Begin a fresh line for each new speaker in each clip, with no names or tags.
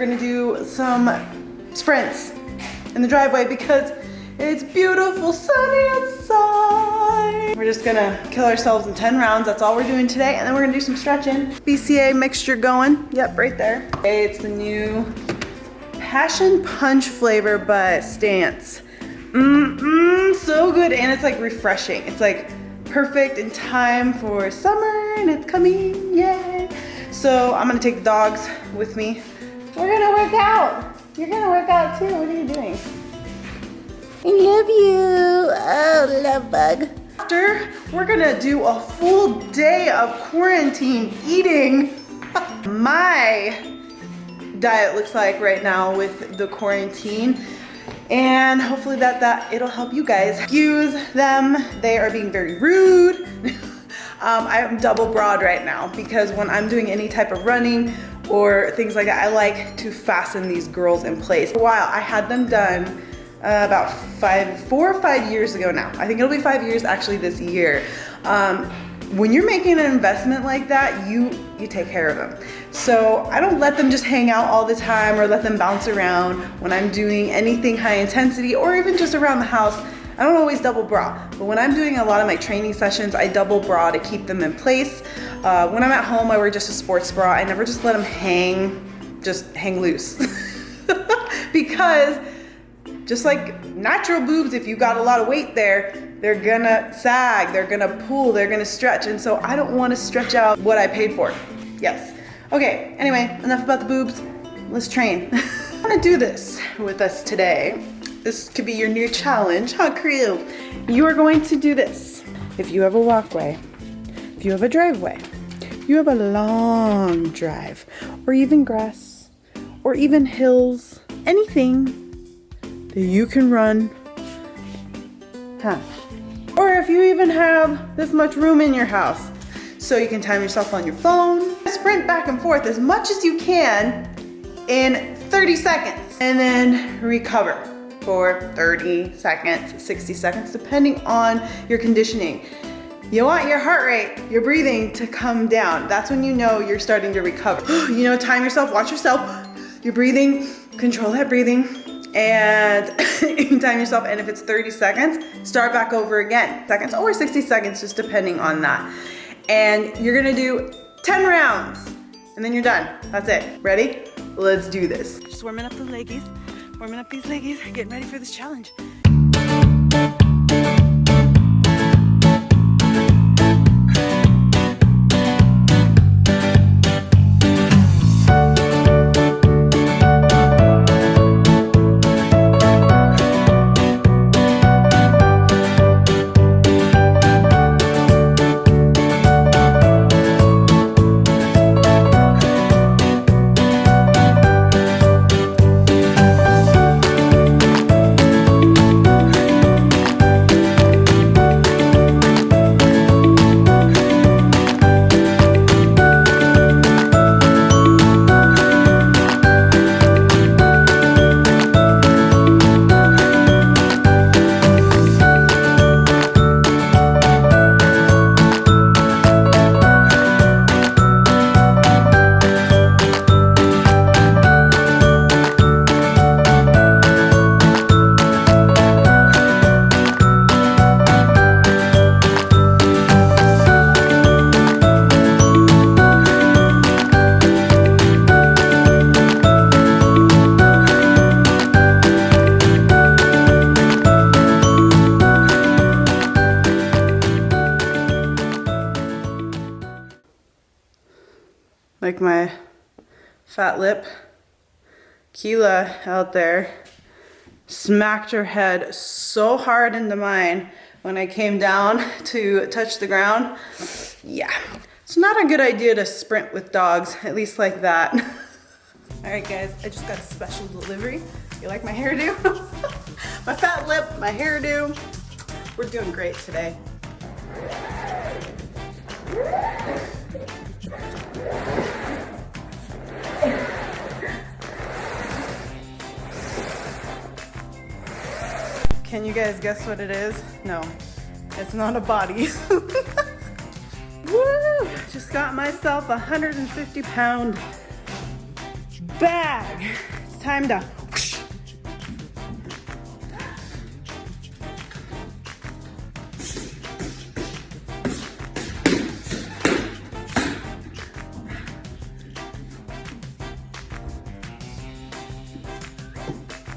gonna do some sprints in the driveway because it's beautiful sunny outside. We're just gonna kill ourselves in 10 rounds. That's all we're doing today. And then we're gonna do some stretching. BCA mixture going. Yep, right there. Okay, it's the new passion punch flavor by Stance. So good. And it's like refreshing. It's like perfect in time for summer and it's coming, yay. So I'm gonna take the dogs with me. We're gonna work out. You're gonna work out too. What are you doing? I love you. Oh, love bug. After, we're gonna do a full day of quarantine eating. My diet looks like right now with the quarantine. And hopefully it'll help you guys. Excuse them, they are being very rude. I'm double broad right now because when I'm doing any type of running or things like that, I like to fasten these girls in place. For a while, I had them done about 4 or 5 years ago now. I think it'll be 5 years actually this year. When you're making an investment like that, you take care of them. So I don't let them just hang out all the time or let them bounce around when I'm doing anything high intensity or even just around the house. I don't always double bra, but when I'm doing a lot of my training sessions, I double bra to keep them in place. When I'm at home, I wear just a sports bra. I never just let them hang loose. Because just like natural boobs, if you got a lot of weight there, they're gonna sag, they're gonna pull, they're gonna stretch. And so I don't wanna stretch out what I paid for. Yes. Okay, anyway, enough about the boobs. Let's train. I'm gonna do this with us today. This could be your new challenge, huh, crew? You are going to do this. If you have a walkway, if you have a driveway, you have a long drive, or even grass, or even hills, anything that you can run, huh? Or if you even have this much room in your house, so you can time yourself on your phone, sprint back and forth as much as you can in 30 seconds, and then recover for 30 seconds, 60 seconds, depending on your conditioning. You want your heart rate, your breathing to come down. That's when you know you're starting to recover. You know, time yourself, watch yourself, your breathing, control that breathing, and time yourself. And if it's 30 seconds, start back over again. Seconds or 60 seconds, just depending on that. And you're gonna do 10 rounds, and then you're done. That's it. Ready? Let's do this. Just warming up the leggies. Warming up these leggies, getting ready for this challenge. Like my fat lip, Keela out there smacked her head so hard into mine when I came down to touch the ground. Yeah, it's not a good idea to sprint with dogs, at least like that. All right guys, I just got a special delivery. You like my hairdo? My fat lip, my hairdo. We're doing great today. Can you guys guess what it is? No, it's not a body. Woo! Just got myself a 150-pound bag. It's time to.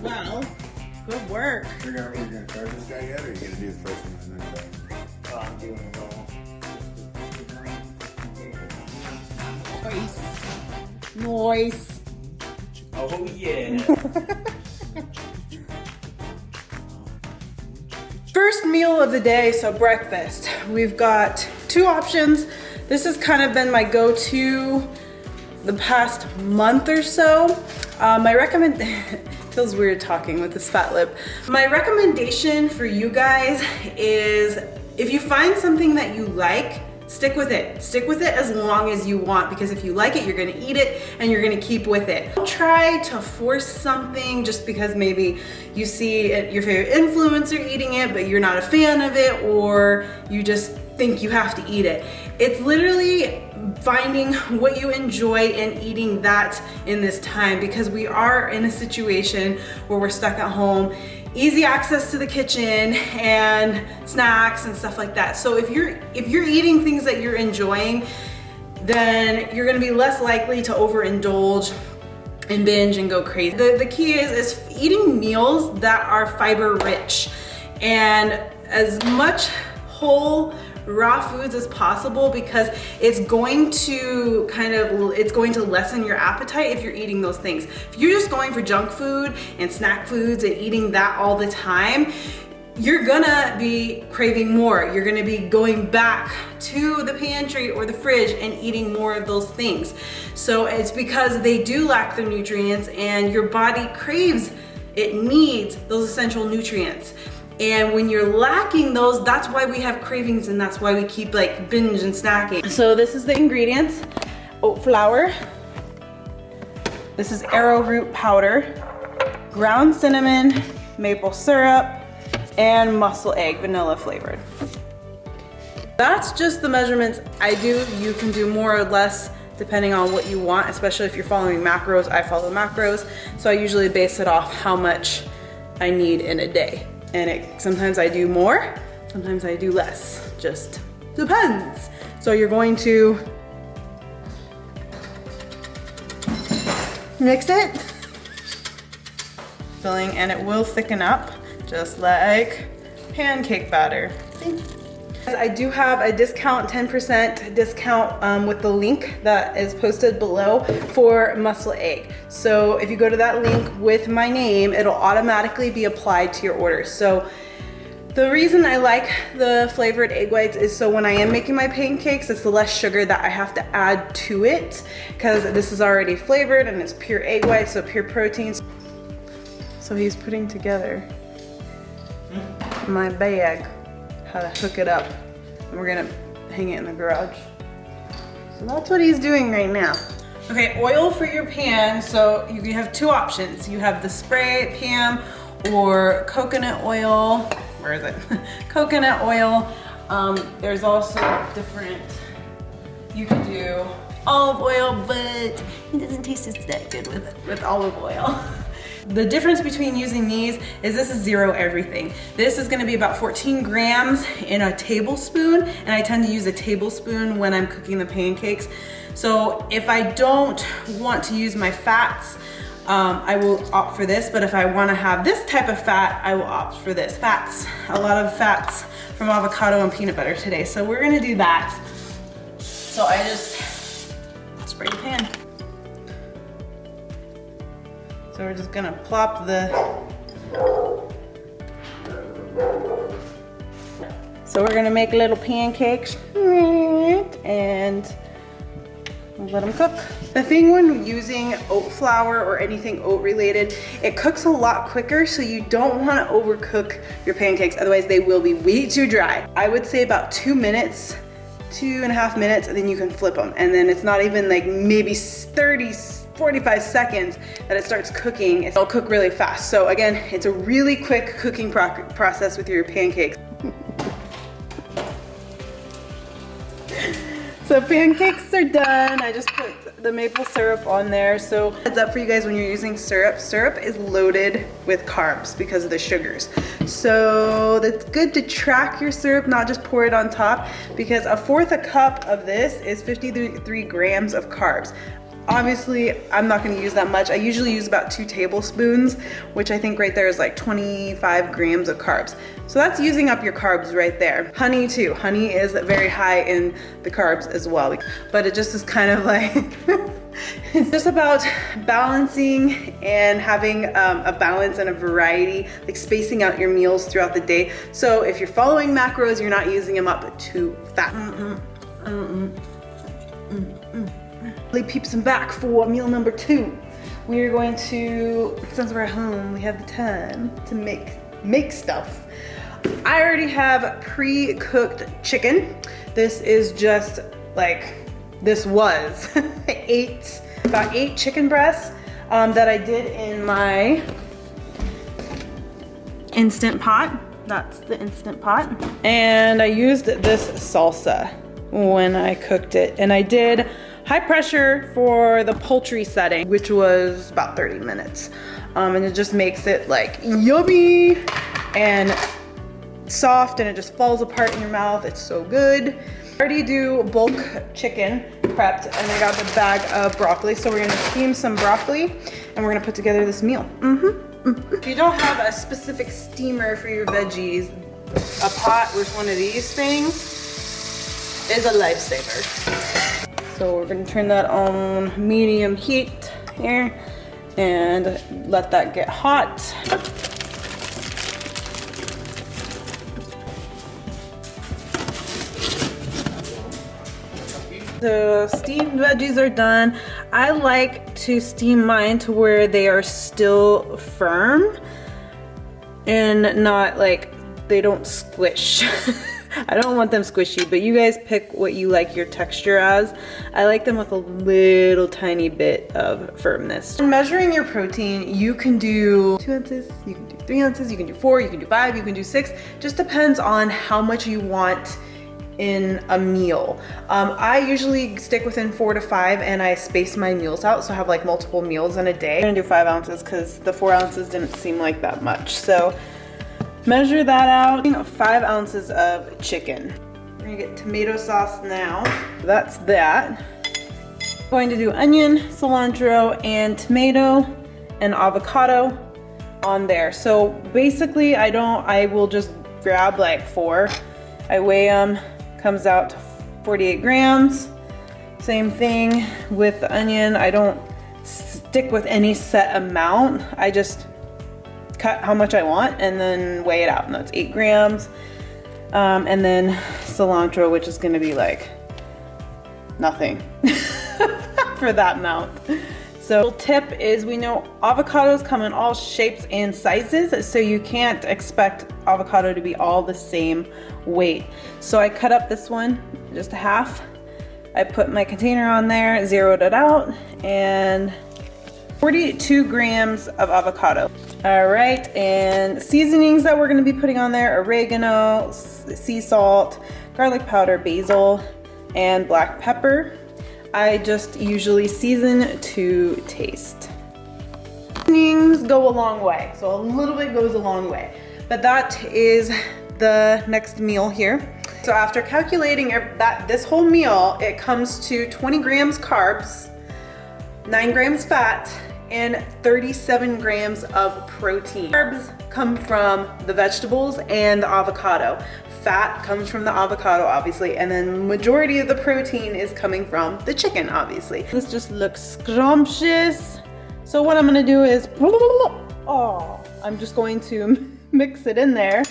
Wow, good work.
Are you gonna start this guy yet, or are you gonna do the first one and then go?
Oh, I'm doing it all.
Nice.
Oh yeah.
First meal of the day, so breakfast. We've got two options. This has kind of been my go-to the past month or so. Feels weird talking with this fat lip. My recommendation for you guys is if you find something that you like, stick with it. Stick with it as long as you want, because if you like it, you're gonna eat it and you're gonna keep with it. Don't try to force something just because maybe you see your favorite influencer eating it, but you're not a fan of it, or you just think you have to eat it. It's literally finding what you enjoy and eating that in this time, because we are in a situation where we're stuck at home, easy access to the kitchen and snacks and stuff like that. So if you're eating things that you're enjoying, then you're gonna be less likely to overindulge and binge and go crazy. The key is eating meals that are fiber rich and as much whole raw foods as possible, because it's going to lessen your appetite if you're eating those things. If you're just going for junk food and snack foods and eating that all the time, you're gonna be craving more. You're gonna be going back to the pantry or the fridge and eating more of those things. So it's because they do lack the nutrients and your body craves, it needs those essential nutrients. And when you're lacking those, that's why we have cravings, and that's why we keep like binge and snacking. So this is the ingredients: oat flour, this is arrowroot powder, ground cinnamon, maple syrup, and muscle egg, vanilla flavored. That's just the measurements I do. You can do more or less depending on what you want, especially if you're following macros. I follow macros, so I usually base it off how much I need in a day. And sometimes I do more, sometimes I do less, just depends. So you're going to mix it, filling, and it will thicken up just like pancake batter. I do have a discount, 10% discount with the link that is posted below for muscle egg. So if you go to that link with my name, it'll automatically be applied to your order. So the reason I like the flavored egg whites is so when I am making my pancakes, it's the less sugar that I have to add to it, because this is already flavored and it's pure egg whites, so pure proteins. So he's putting together my bag, how to hook it up, and we're gonna hang it in the garage. So that's what he's doing right now. Okay, oil for your pan. So you have two options. You have the spray pan or coconut oil. Where is it? Coconut oil. There's also different, you can do olive oil, but it doesn't taste as that good with olive oil. The difference between using these is this is zero everything. This is gonna be about 14 grams in a tablespoon, and I tend to use a tablespoon when I'm cooking the pancakes. So if I don't want to use my fats, I will opt for this, but if I wanna have this type of fat, I will opt for this. Fats, a lot of fats from avocado and peanut butter today, so we're gonna do that. So I just spray the pan. So we're just gonna plop so we're gonna make little pancakes and we'll let them cook. The thing when using oat flour or anything oat related, it cooks a lot quicker, so you don't wanna overcook your pancakes, otherwise they will be way too dry. I would say about 2 minutes, 2.5 minutes, and then you can flip them. And then it's not even like maybe 45 seconds that it starts cooking. It'll cook really fast. So again, it's a really quick cooking process with your pancakes. So pancakes are done. I just put the maple syrup on there. So heads up for you guys when you're using syrup. Syrup is loaded with carbs because of the sugars. So that's good to track your syrup, not just pour it on top, because a fourth a cup of this is 53 grams of carbs. Obviously, I'm not gonna use that much. I usually use about 2 tablespoons, which I think right there is like 25 grams of carbs. So that's using up your carbs right there. Honey too. Honey is very high in the carbs as well. But it just is kind of like, it's just about balancing and having a balance and a variety, like spacing out your meals throughout the day. So if you're following macros, you're not using them up too fast. Peeps and back for meal number 2. We are going to, since we're at home, we have the time to make stuff. I already have pre-cooked chicken. This is just like, this was about 8 chicken breasts that I did in my Instant Pot. That's the Instant Pot. And I used this salsa when I cooked it. And I did high pressure for the poultry setting, which was about 30 minutes. And it just makes it like yummy and soft, and it just falls apart in your mouth. It's so good. I already do bulk chicken prepped, and I got the bag of broccoli. So we're gonna steam some broccoli and we're gonna put together this meal. If you don't have a specific steamer for your veggies, a pot with one of these things is a lifesaver. So we're gonna turn that on medium heat here and let that get hot. The steamed veggies are done. I like to steam mine to where they are still firm and not like they don't squish. I don't want them squishy, but you guys pick what you like your texture as. I like them with a little tiny bit of firmness. When measuring your protein, you can do 2 ounces, you can do 3 ounces, you can do 4, you can do 5, you can do 6. Just depends on how much you want in a meal. I usually stick within 4 to 5 and I space my meals out, so I have like multiple meals in a day. I'm gonna do 5 ounces because the 4 ounces didn't seem like that much. So measure that out. 5 ounces of chicken. We're gonna get tomato sauce now. That's that. I'm going to do onion, cilantro, and tomato and avocado on there. So basically I will just grab like 4. I weigh them, comes out to 48 grams. Same thing with the onion. I don't stick with any set amount. I just cut how much I want and then weigh it out, and that's 8 grams. And then cilantro, which is gonna be like nothing for that amount. So tip is, we know avocados come in all shapes and sizes, so you can't expect avocado to be all the same weight. So I cut up this one just a half. I put my container on there, zeroed it out, and 42 grams of avocado. All right, and seasonings that we're gonna be putting on there: oregano, sea salt, garlic powder, basil, and black pepper. I just usually season to taste. Seasonings go a long way, so a little bit goes a long way. But that is the next meal here. So after calculating this whole meal, it comes to 20 grams carbs, 9 grams fat, and 37 grams of protein. Carbs come from the vegetables and the avocado. Fat comes from the avocado, obviously, and then majority of the protein is coming from the chicken, obviously. This just looks scrumptious. So what I'm gonna do is, I'm just going to mix it in there,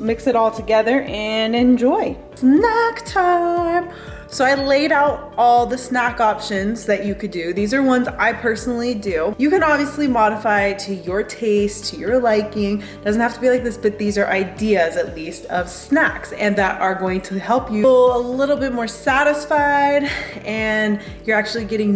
mix it all together, and enjoy. Snack time. So I laid out all the snack options that you could do. These are ones I personally do. You can obviously modify to your taste, to your liking. Doesn't have to be like this, but these are ideas at least of snacks, and that are going to help you feel a little bit more satisfied, and you're actually getting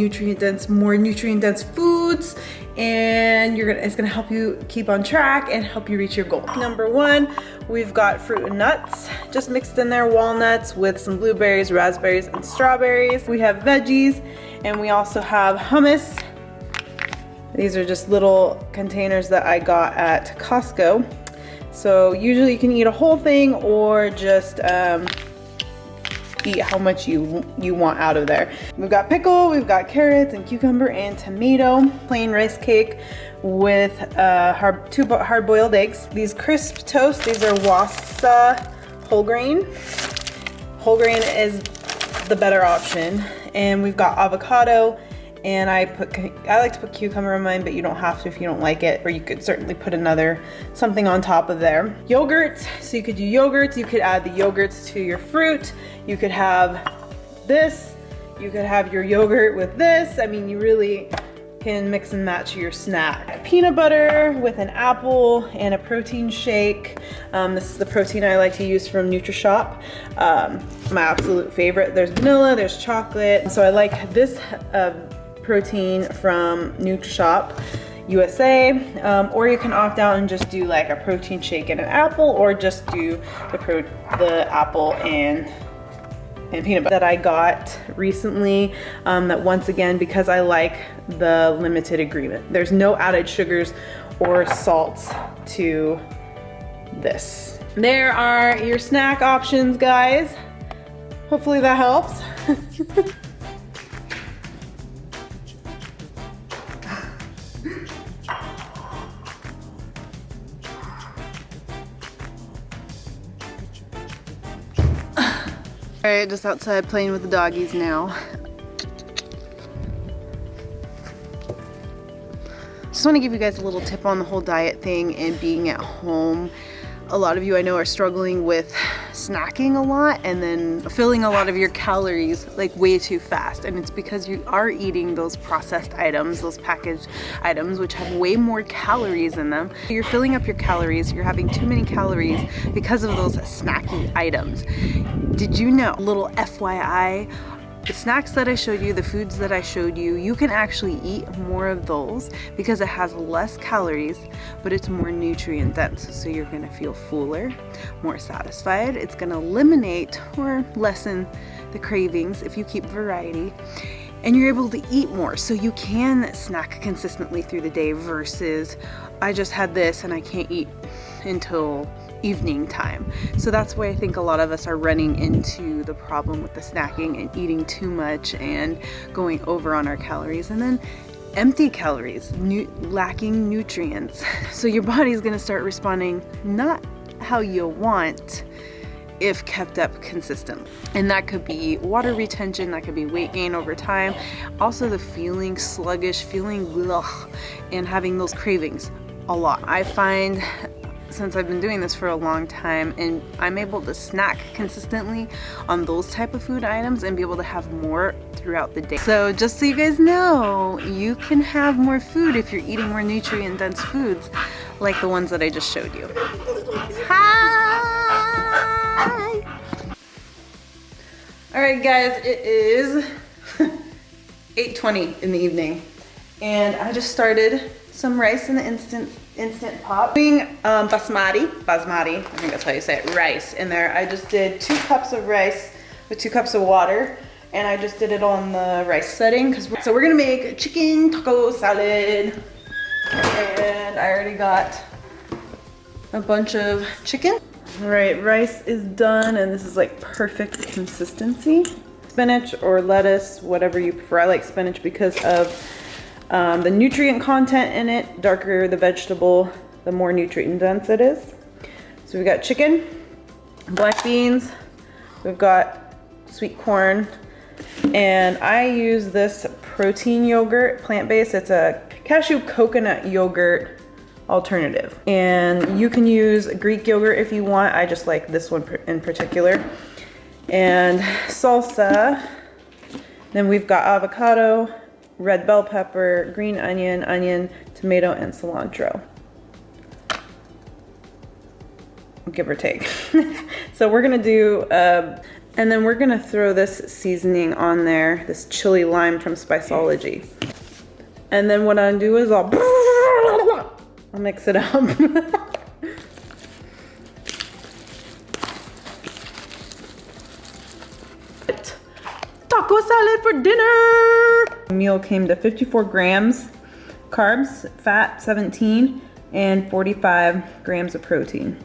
more nutrient dense foods, and it's gonna help you keep on track and help you reach your goal. Number 1, we've got fruit and nuts, just mixed in there, walnuts with some blueberries, raspberries, and strawberries. We have veggies, And we also have hummus. These are just little containers that I got at Costco. So usually you can eat a whole thing or just eat how much you want out of there. We've got pickle, we've got carrots and cucumber and tomato, plain rice cake with two hard-boiled eggs. These crisp toast, these are Wasa whole grain. Whole grain is the better option. And we've got avocado, and I like to put cucumber in mine, but you don't have to if you don't like it, or you could certainly put something on top of there. Yogurt, so you could do yogurts, you could add the yogurts to your fruit, you could have this, you could have your yogurt with this. I mean, you really can mix and match your snack. Peanut butter with an apple and a protein shake. This is the protein I like to use from NutriShop. My absolute favorite. There's vanilla, there's chocolate. So I like this protein from NutriShop USA, or you can opt out and just do like a protein shake and an apple, or just do the apple and peanut butter that I got recently, that once again, because I like the limited ingredient. There's no added sugars or salts to this. There are your snack options, guys. Hopefully that helps. Alright, just outside playing with the doggies now. Just want to give you guys a little tip on the whole diet thing and being at home. A lot of you I know are struggling with snacking a lot and then filling a lot of your calories like way too fast, and it's because you are eating those processed items, those packaged items, which have way more calories in them. You're filling up your calories, you're having too many calories because of those snacky items. Did you know, little FYI, the snacks that I showed you, the foods that I showed you, you can actually eat more of those because it has less calories, but it's more nutrient dense. So you're gonna feel fuller, more satisfied. It's gonna eliminate or lessen the cravings if you keep variety. And you're able to eat more, so you can snack consistently through the day versus I just had this and I can't eat until evening time. So that's why I think a lot of us are running into the problem with the snacking and eating too much and going over on our calories, and then empty calories, lacking nutrients. So your body's gonna start responding not how you want if kept up consistently. And that could be water retention, that could be weight gain over time. Also the feeling sluggish, feeling ugh, and having those cravings a lot. I find since I've been doing this for a long time and I'm able to snack consistently on those type of food items and be able to have more throughout the day. So just so you guys know, you can have more food if you're eating more nutrient dense foods like the ones that I just showed you. Hi! Alright guys, it is 8:20 in the evening and I just started some rice in the instant pot. Doing basmati, I think that's how you say it, rice in there. I just did 2 cups of rice with 2 cups of water, and I just did it on the rice setting. So we're gonna make chicken taco salad, and I already got a bunch of chicken. All right, rice is done, and this is like perfect consistency. Spinach or lettuce, whatever you prefer. I like spinach because of the nutrient content in it. Darker the vegetable, the more nutrient dense it is. So we've got chicken, black beans, we've got sweet corn, and I use this protein yogurt, plant-based. It's a cashew coconut yogurt alternative. And you can use Greek yogurt if you want. I just like this one in particular. And salsa. Then we've got avocado, red bell pepper, green onion, tomato, and cilantro. Give or take. So we're gonna do, and then we're gonna throw this seasoning on there, this chili lime from Spiceology. And then what I'll do is I'll mix it up. Taco salad for dinner! The meal came to 54 grams carbs, fat 17, and 45 grams of protein.